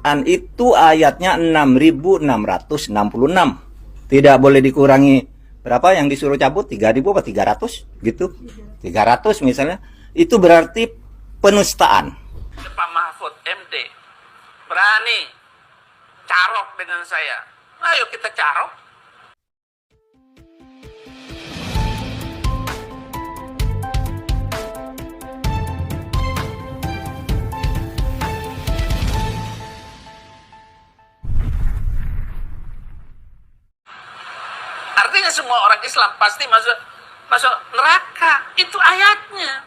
Al-Quran itu ayatnya 6.666. Tidak boleh dikurangi berapa yang disuruh cabut, 3.000 apa 300 gitu. 300 misalnya. Itu berarti penistaan. Pak Mahfud MD berani carok dengan saya. Ayo kita carok. Artinya semua orang Islam pasti masuk neraka. Itu ayatnya.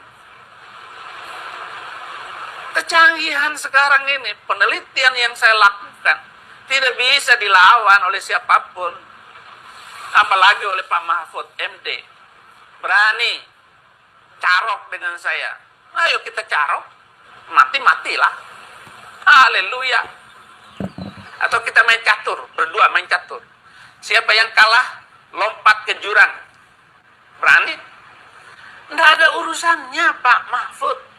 Kecanggihan sekarang ini, penelitian yang saya lakukan tidak bisa dilawan oleh siapapun, apalagi oleh Pak Mahfud MD. Berani carok dengan saya. Ayo kita carok, mati-matilah. Haleluya. Atau kita main catur, berdua main catur. Siapa yang kalah, lompat ke jurang. Berani? Nggak ada urusannya Pak Mahfud.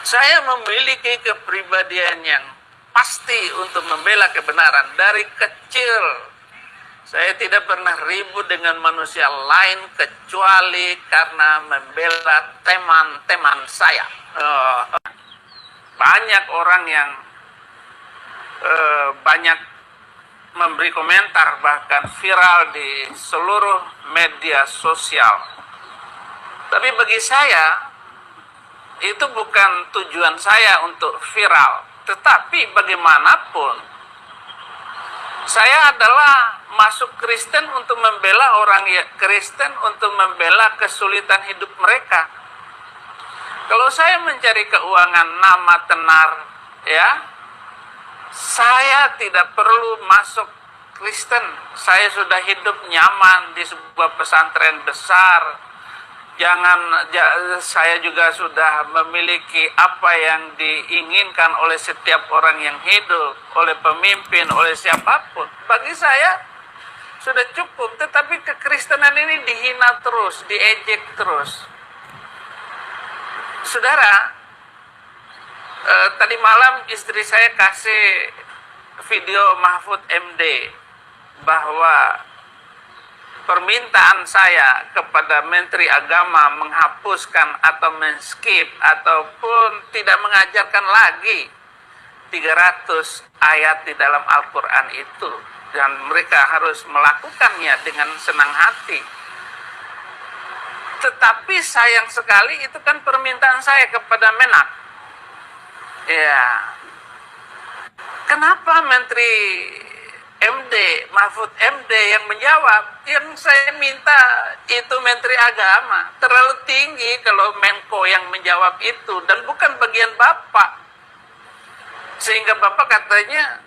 Saya memiliki kepribadian yang pasti untuk membela kebenaran. Dari kecil, saya tidak pernah ribut dengan manusia lain kecuali karena membela teman-teman saya. Banyak orang yang banyak memberi komentar, bahkan viral di seluruh media sosial. Tapi bagi saya, itu bukan tujuan saya untuk viral. Tetapi bagaimanapun, saya adalah masuk Kristen untuk membela orang Kristen, untuk membela kesulitan hidup mereka. Kalau saya mencari keuangan, nama, tenar, ya, saya tidak perlu masuk Kristen. Saya sudah hidup nyaman di sebuah pesantren besar. Saya juga sudah memiliki apa yang diinginkan oleh setiap orang yang hidup, oleh pemimpin, oleh siapapun. Bagi saya sudah cukup, tetapi kekristenan ini dihina terus, diejek terus. Saudara, tadi malam istri saya kasih video Mahfud MD bahwa permintaan saya kepada Menteri Agama menghapuskan atau men-skip ataupun tidak mengajarkan lagi 300 ayat di dalam Al-Quran itu, dan mereka harus melakukannya dengan senang hati. Tetapi sayang sekali itu kan permintaan saya kepada Menak. Ya, kenapa Menteri MD, Mahfud MD yang menjawab? Yang saya minta itu Menteri Agama. Terlalu tinggi kalau Menko yang menjawab itu, dan bukan bagian Bapak. Sehingga Bapak katanya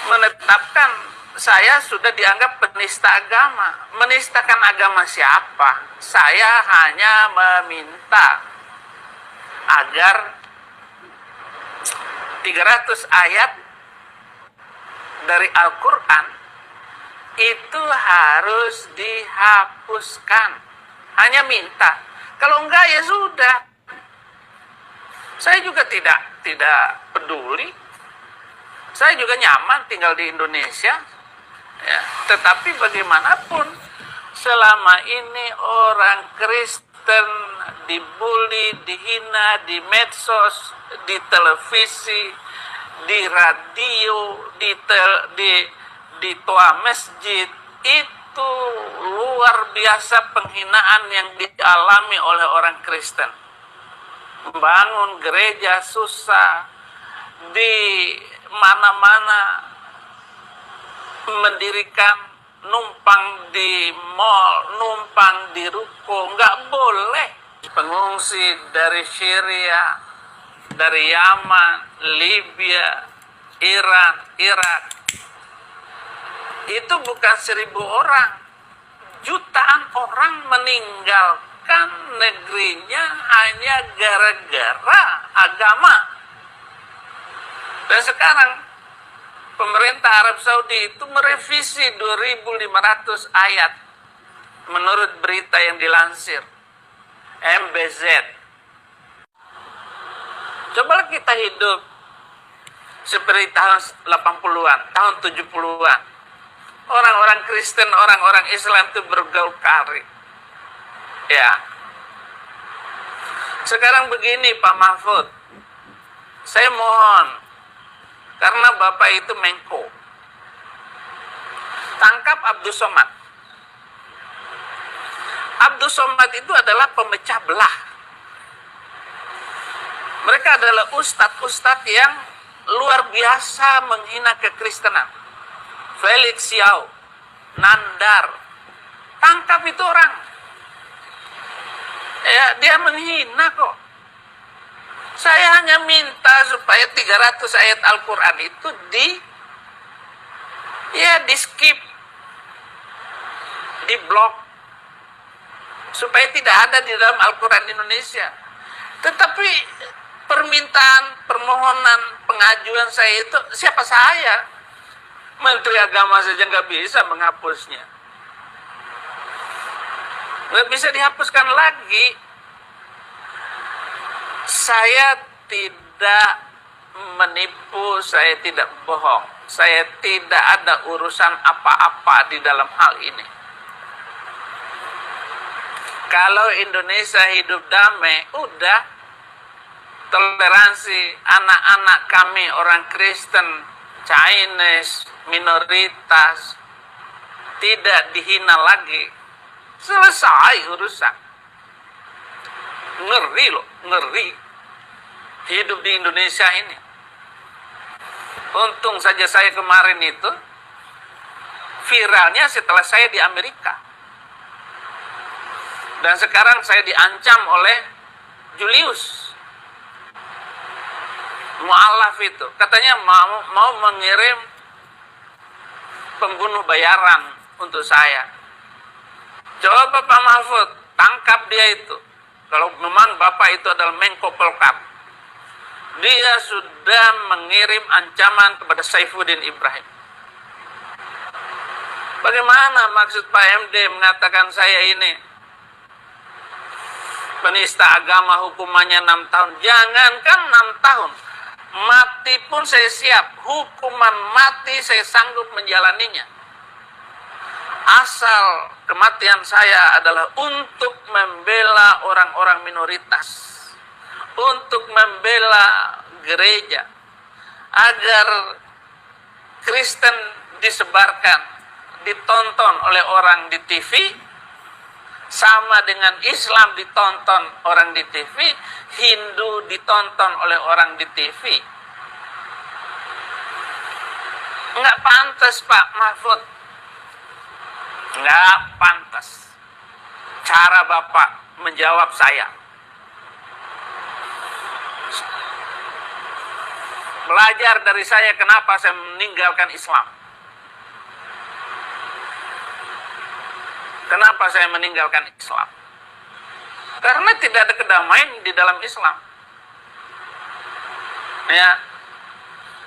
menetapkan saya sudah dianggap penista agama. Menistakan agama siapa? Saya hanya meminta agar 300 ayat dari Al-Quran itu harus dihapuskan. Hanya minta. Kalau enggak ya sudah. Saya juga tidak peduli. Saya juga nyaman tinggal di Indonesia. Ya, tetapi bagaimanapun, selama ini orang Kristen dibully, dihina di medsos, di televisi, di radio, di toa masjid, itu luar biasa penghinaan yang dialami oleh orang Kristen. Membangun gereja susah, di mana-mana mendirikan, numpang di mall, numpang di ruko, nggak boleh. Pengungsi dari Syria, dari Yaman, Libya, Iran, Irak, itu bukan 1.000 orang, jutaan orang meninggalkan negerinya hanya gara-gara agama. Dan sekarang pemerintah Arab Saudi itu merevisi 2.500 ayat menurut berita yang dilansir MBZ. Cobalah kita hidup seperti tahun 80-an, tahun 70-an. Orang-orang Kristen, orang-orang Islam itu bergaul kari. Ya. Sekarang begini Pak Mahfud, saya mohon, karena Bapak itu Menko, tangkap Abdus Somad. Abdus Somad itu adalah pemecah belah. Mereka adalah ustadz-ustadz yang luar biasa menghina kekristenan. Felix Xiao, Nandar, tangkap itu orang. Ya, dia menghina kok. Saya hanya minta supaya 300 ayat Al-Quran itu di skip, di blok, supaya tidak ada di dalam Al-Quran Indonesia. Tetapi permintaan, permohonan, pengajuan saya itu, siapa saya? Menteri Agama saja nggak bisa menghapusnya. Nggak bisa dihapuskan lagi. Saya tidak menipu, saya tidak bohong. Saya tidak ada urusan apa-apa di dalam hal ini. Kalau Indonesia hidup damai, udah toleransi anak-anak kami orang Kristen, Chinese, minoritas tidak dihina lagi. Selesai urusan. Ngeri loh, ngeri hidup di Indonesia ini. Untung saja saya kemarin itu viralnya setelah saya di Amerika. Dan sekarang saya diancam oleh Julius Mu'alaf itu. Katanya mau mengirim pembunuh bayaran untuk saya. Coba Pak Mahfud, tangkap dia itu. Kalau memang Bapak itu adalah Menko Polkam. Dia sudah mengirim ancaman kepada Saifuddin Ibrahim. Bagaimana maksud Pak MD mengatakan saya ini penista agama, hukumannya 6 tahun? Jangankan 6 tahun, mati pun saya siap. Hukuman mati saya sanggup menjalaninya. Asal kematian saya adalah untuk membela orang-orang minoritas, untuk membela gereja, agar Kristen disebarkan, ditonton oleh orang di TV, sama dengan Islam ditonton orang di TV, Hindu ditonton oleh orang di TV. Enggak pantas Pak Mahfud, enggak pantas cara Bapak menjawab saya. Belajar dari saya kenapa saya meninggalkan Islam. Kenapa saya meninggalkan Islam? Karena tidak ada kedamaian di dalam Islam. Ya,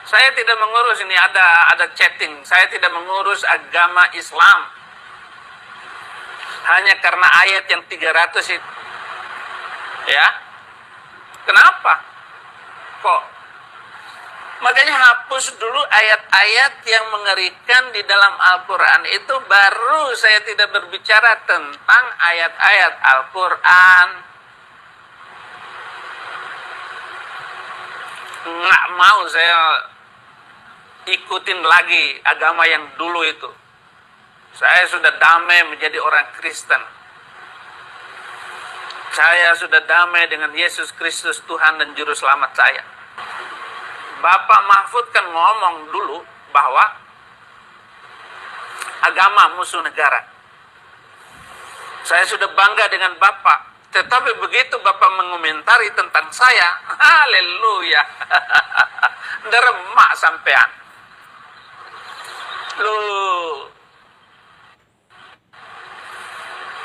saya tidak mengurus ini, ada chatting. Saya tidak mengurus agama Islam. Hanya karena ayat yang 300 itu. Ya, kenapa? Kok? Makanya hapus dulu ayat-ayat yang mengerikan di dalam Al-Quran itu, baru saya tidak berbicara tentang ayat-ayat Al-Quran. Nggak mau saya ikutin lagi agama yang dulu itu. Saya sudah damai menjadi orang Kristen. Saya sudah damai dengan Yesus Kristus Tuhan dan Juru Selamat saya. Bapak Mahfud kan ngomong dulu bahwa agama musuh negara. Saya sudah bangga dengan Bapak. Tetapi begitu Bapak mengomentari tentang saya, haleluya, deremak sampean. Loh,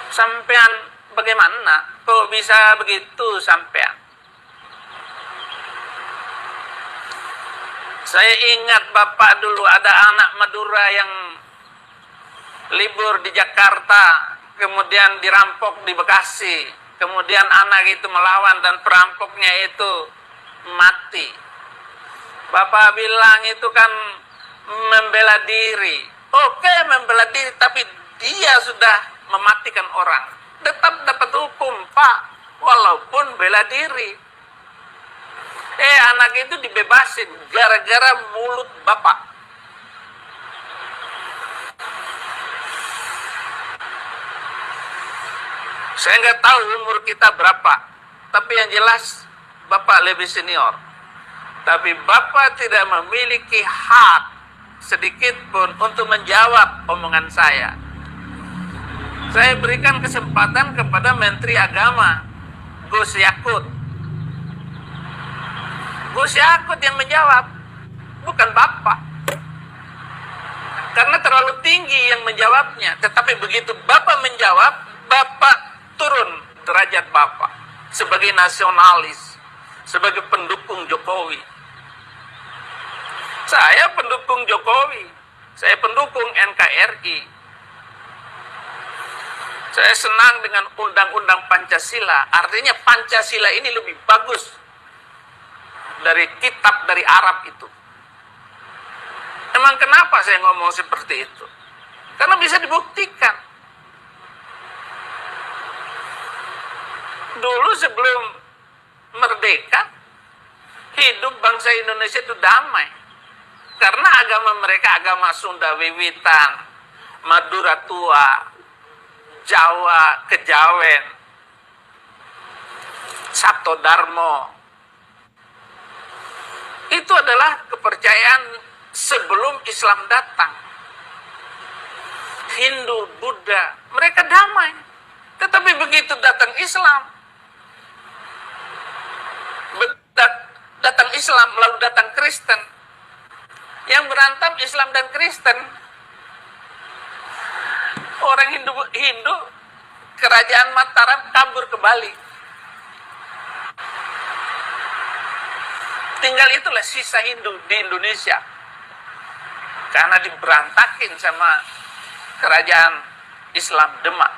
sampean bagaimana? Kok bisa begitu sampean? Saya ingat Bapak dulu ada anak Madura yang libur di Jakarta, kemudian dirampok di Bekasi. Kemudian anak itu melawan dan perampoknya itu mati. Bapak bilang itu kan membela diri. Oke, membela diri, tapi dia sudah mematikan orang. Tetap dapat hukum, Pak, walaupun bela diri. Anak itu dibebasin gara-gara mulut Bapak. Saya nggak tahu umur kita berapa, tapi yang jelas Bapak lebih senior. Tapi Bapak tidak memiliki hak sedikit pun untuk menjawab omongan saya. Saya berikan kesempatan kepada Menteri Agama, Gus Yakut. Gus Yakut yang menjawab, bukan Bapak. Karena terlalu tinggi yang menjawabnya. Tetapi begitu Bapak menjawab, Bapak turun derajat Bapak sebagai nasionalis, sebagai pendukung Jokowi. Saya pendukung Jokowi, saya pendukung NKRI. Saya senang dengan undang-undang Pancasila. Artinya Pancasila ini lebih bagus dari kitab dari Arab itu. Emang kenapa saya ngomong seperti itu? Karena bisa dibuktikan. Dulu sebelum merdeka, hidup bangsa Indonesia itu damai. Karena agama mereka agama Sunda Wiwitan, Madura Tua, Jawa Kejawen, Sabto Darmo. Itu adalah kepercayaan sebelum Islam datang. Hindu, Buddha, mereka damai. Tetapi begitu datang Islam, datang Islam lalu datang Kristen, yang berantem Islam dan Kristen, orang Hindu kerajaan Mataram kabur ke Bali. Tinggal itulah sisa Hindu di Indonesia. Karena diberantakin sama kerajaan Islam Demak.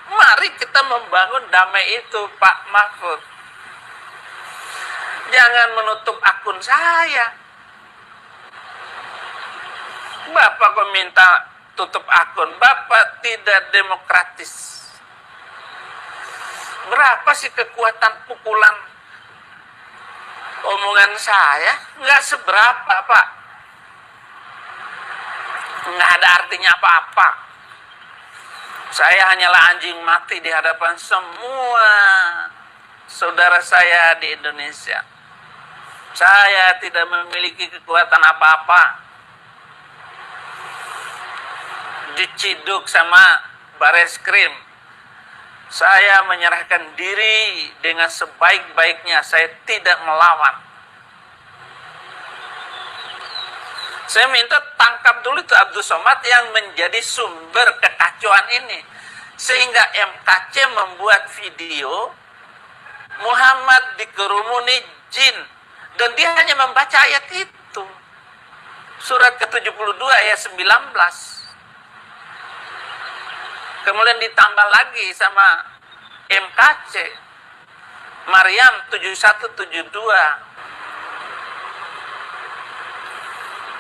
Mari kita membangun damai itu, Pak Mahfud. Jangan menutup akun saya. Bapak kok minta tutup akun? Bapak tidak demokratis. Berapa sih kekuatan pukulan omongan saya? Nggak seberapa, Pak. Nggak ada artinya apa-apa. Saya hanyalah anjing mati di hadapan semua saudara saya di Indonesia. Saya tidak memiliki kekuatan apa-apa. Diciduk sama Bareskrim, saya menyerahkan diri dengan sebaik-baiknya. Saya tidak melawan. Saya minta tangkap dulu itu Abdul Somad yang menjadi sumber kekacauan ini, sehingga MKC membuat video Muhammad dikerumuni jin, dan dia hanya membaca ayat itu, surat ke-72 ayat 19. Kemudian ditambah lagi sama MKC, Maryam 7172.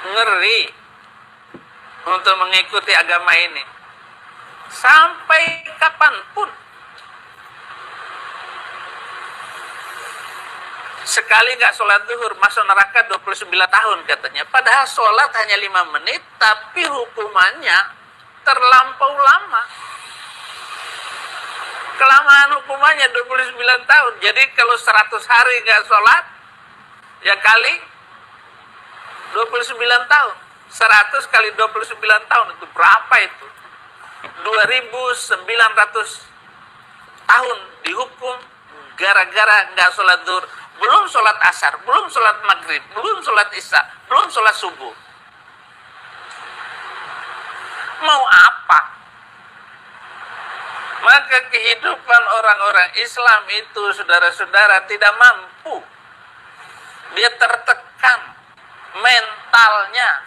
Ngeri untuk mengikuti agama ini. Sampai kapanpun. Sekali nggak sholat zuhur, masuk neraka 29 tahun katanya. Padahal sholat hanya 5 menit, tapi hukumannya terlampau lama. Kelamaan hukumannya 29 tahun. Jadi kalau 100 hari nggak sholat, ya kali 29 tahun. 100 kali 29 tahun, itu berapa itu? 2.900 tahun dihukum gara-gara nggak sholat zuhur. Belum sholat asar, belum sholat maghrib, belum sholat isya, belum sholat subuh. Mau apa? Maka kehidupan orang-orang Islam itu, saudara-saudara, tidak mampu. Dia tertekan, mentalnya,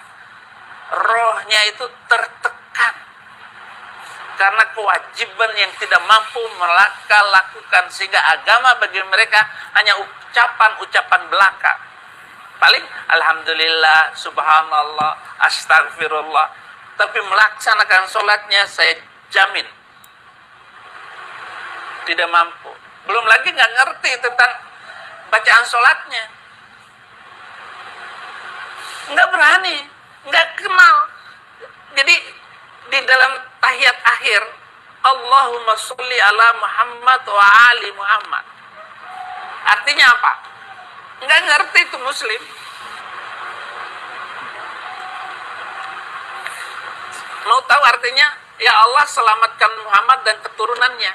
rohnya itu tertekan. Karena kewajiban yang tidak mampu mereka lakukan, sehingga agama bagi mereka hanya ucapan-ucapan belaka. Paling alhamdulillah, subhanallah, astagfirullah. Tapi melaksanakan sholatnya saya jamin tidak mampu. Belum lagi nggak ngerti tentang bacaan sholatnya. Nggak berani, nggak kenal. Jadi di dalam tahiyat akhir, Allahumma sholli ala Muhammad wa ali Muhammad. Artinya apa? Nggak ngerti itu muslim. Mau tahu artinya? Ya Allah selamatkan Muhammad dan keturunannya.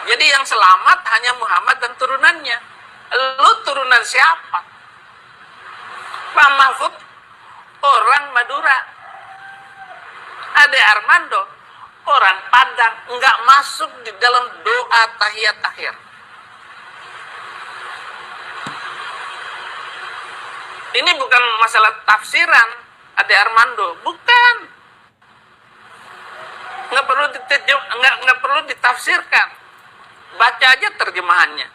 Jadi yang selamat hanya Muhammad dan turunannya. Lu turunan siapa? Pak Mahfud orang Madura. Ade Armando orang Padang, nggak masuk di dalam doa tahiyat akhir. Ini bukan masalah tafsiran Ade Armando, bukan. Nggak perlu ditafsirkan. Baca aja terjemahannya.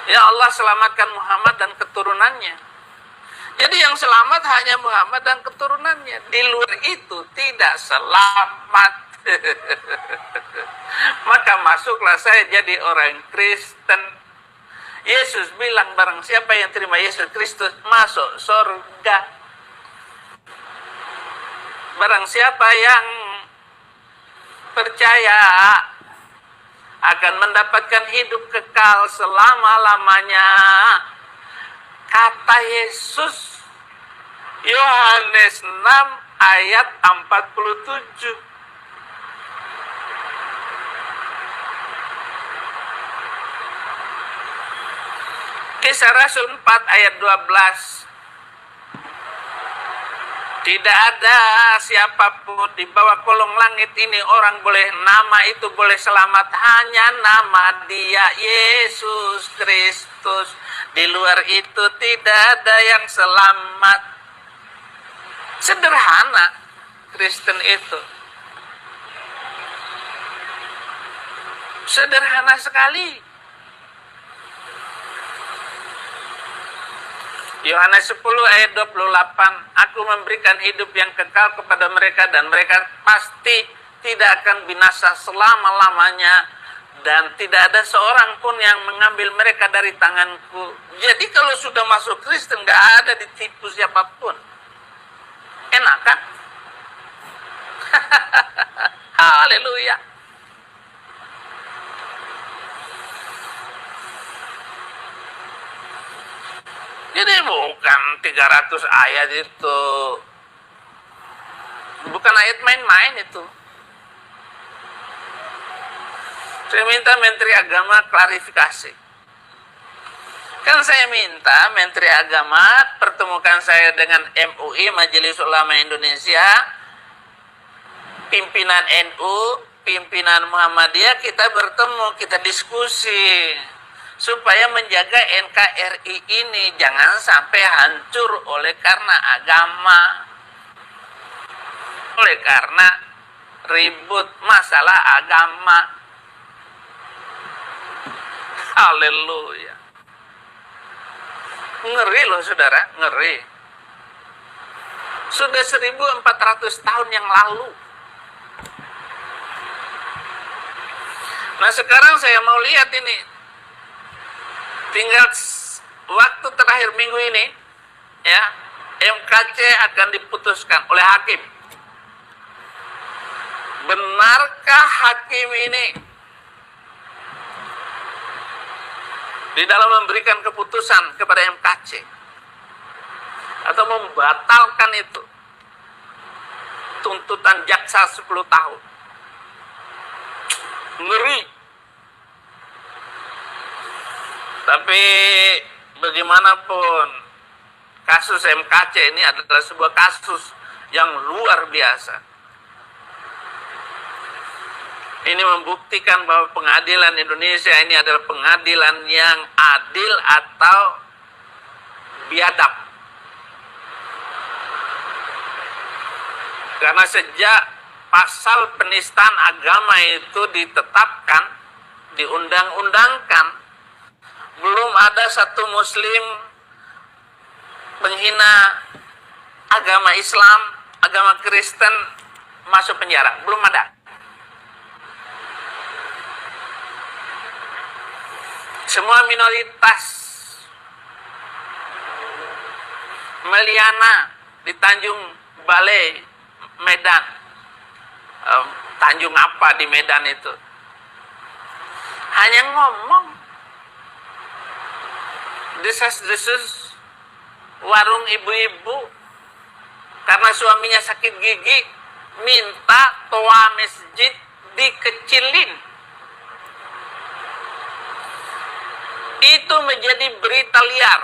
Ya Allah selamatkan Muhammad dan keturunannya. Jadi yang selamat hanya Muhammad dan keturunannya. Di luar itu tidak selamat. Maka masuklah saya jadi orang Kristen. Yesus bilang barang siapa yang terima Yesus Kristus masuk surga. Barang siapa yang percaya akan mendapatkan hidup kekal selama-lamanya. Kata Yesus, Yohanes 6 ayat 47. Kisah Rasul 4 ayat 12. Tidak ada siapapun di bawah kolong langit ini orang boleh nama itu boleh selamat, hanya nama Dia Yesus Kristus. Di luar itu tidak ada yang selamat. Sederhana Kristen itu. Sederhana sekali. Yohanes 10 ayat 28, aku memberikan hidup yang kekal kepada mereka dan mereka pasti tidak akan binasa selama-lamanya dan tidak ada seorang pun yang mengambil mereka dari tanganku. Jadi kalau sudah masuk Kristen nggak ada ditipu siapapun. Enak kan? Haleluya. Jadi bukan 300 ayat itu. Bukan ayat main-main itu. Saya minta Menteri Agama klarifikasi. Kan saya minta Menteri Agama pertemukan saya dengan MUI, Majelis Ulama Indonesia, pimpinan NU, pimpinan Muhammadiyah, kita bertemu, kita diskusi. Supaya menjaga NKRI ini jangan sampai hancur oleh karena agama. Oleh karena ribut masalah agama. Haleluya. Ngeri loh saudara, ngeri. Sudah 1400 tahun yang lalu. Nah sekarang saya mau lihat ini. Tinggal waktu terakhir minggu ini, ya, MKC akan diputuskan oleh hakim. Benarkah hakim ini di dalam memberikan keputusan kepada MKC atau membatalkan itu tuntutan jaksa 10 tahun? Ngeri. Tapi bagaimanapun kasus MKC ini adalah sebuah kasus yang luar biasa. Ini membuktikan bahwa pengadilan Indonesia ini adalah pengadilan yang adil atau biadab. Karena sejak pasal penistaan agama itu ditetapkan diundang-undangkan. Belum ada satu muslim penghina agama Islam, agama Kristen masuk penjara. Belum ada. Semua minoritas meliana di Tanjung Balai, Medan. Tanjung apa di Medan itu? Hanya ngomong. Desas-desus warung ibu-ibu karena suaminya sakit gigi, minta toa masjid dikecilin. Itu menjadi berita liar.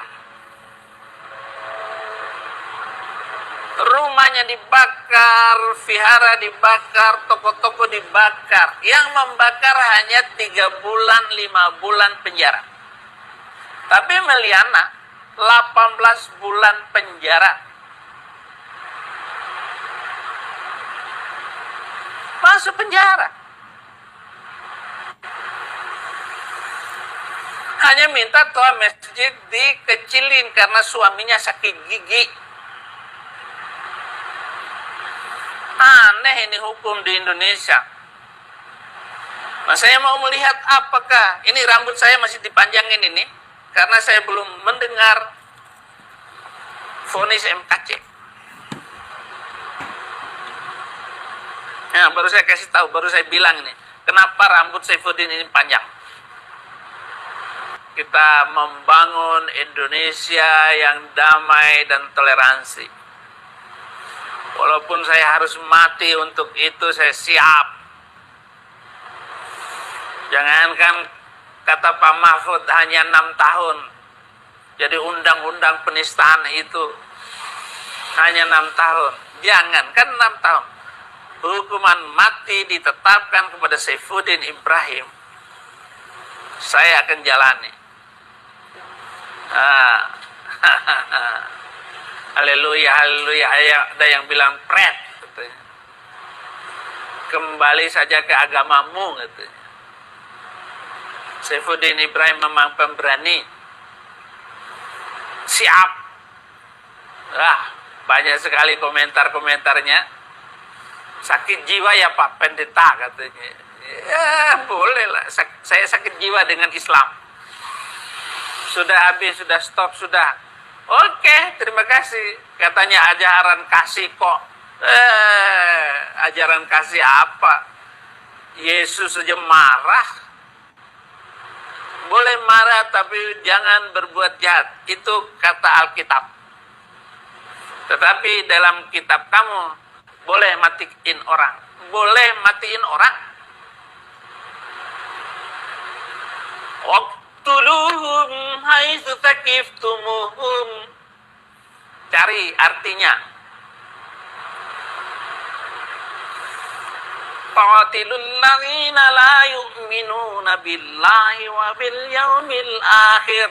Rumahnya dibakar, vihara dibakar, toko-toko dibakar. Yang membakar hanya 3 bulan, 5 bulan penjara. Tapi Meliana 18 bulan penjara. Masuk penjara. Hanya minta toa masjid dikecilin karena suaminya sakit gigi. Aneh ini hukum di Indonesia. Nah, saya mau melihat apakah ini rambut saya masih dipanjangin ini karena saya belum mendengar vonis MKC. Nah, baru saya kasih tahu, baru saya bilang ini, kenapa rambut Saifuddin ini panjang. Kita membangun Indonesia yang damai dan toleransi. Walaupun saya harus mati untuk itu, saya siap. Jangankan kata Pak Mahfud hanya 6 tahun. Jadi undang-undang penistaan itu hanya 6 tahun. Jangankan 6 tahun. Hukuman mati ditetapkan kepada Saifuddin Ibrahim. Saya akan jalani. Haleluya, haleluya. Ada yang bilang pret, katanya. Kembali saja ke agamamu, katanya. Saifuddin Ibrahim memang pemberani. Siap. Banyak sekali komentar-komentarnya. Sakit jiwa ya Pak Pendeta, katanya. Ya boleh lah. Saya sakit jiwa dengan Islam. Sudah habis, sudah stop, sudah. Oke, terima kasih. Katanya ajaran kasih kok. Ajaran kasih apa? Yesus saja marah. Boleh marah tapi jangan berbuat jahat. Itu kata Alkitab. Tetapi dalam kitab kamu boleh matiin orang. Boleh matiin orang. Tuluhum haitsu taqiftumuhum. Cari artinya. Qatilul ladzina la yu'minuna billahi wa bil yaumil akhir.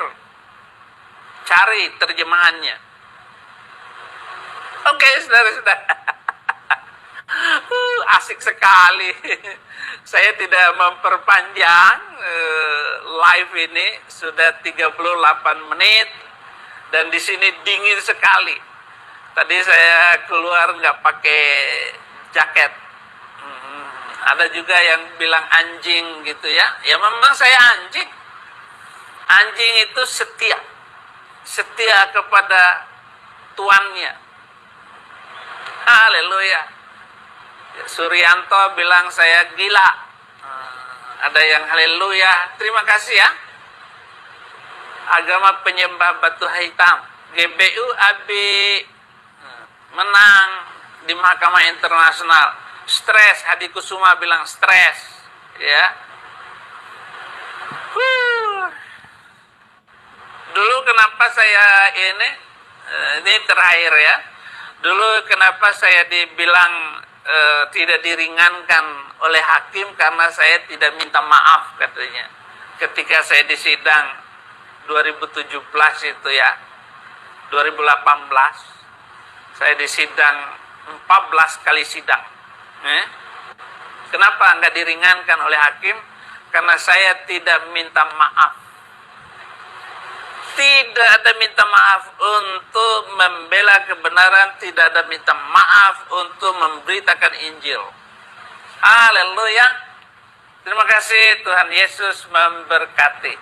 Cari terjemahannya. Oke, saudara-saudara. Asik sekali. Saya tidak memperpanjang live ini, sudah 38 menit dan di sini dingin sekali. Tadi saya keluar nggak pakai jaket. Ada juga yang bilang anjing gitu ya. Ya memang saya anjing. Anjing itu setia. Setia kepada tuannya. Haleluya. Suryanto bilang saya gila. Ada yang haleluya. Terima kasih ya. Agama penyembah batu hitam. GBU AB menang di Mahkamah Internasional. Stres. Hadi Kusuma bilang stres. Ya. Dulu kenapa saya ini terakhir ya. Dulu kenapa saya dibilang tidak diringankan oleh hakim karena saya tidak minta maaf katanya. Ketika saya di sidang 2017 itu ya, 2018 saya di sidang 14 kali sidang. Kenapa nggak diringankan oleh hakim? Karena saya tidak minta maaf. Tidak ada minta maaf untuk membela kebenaran, tidak ada minta maaf untuk memberitakan Injil. Haleluya. Terima kasih, Tuhan Yesus memberkati.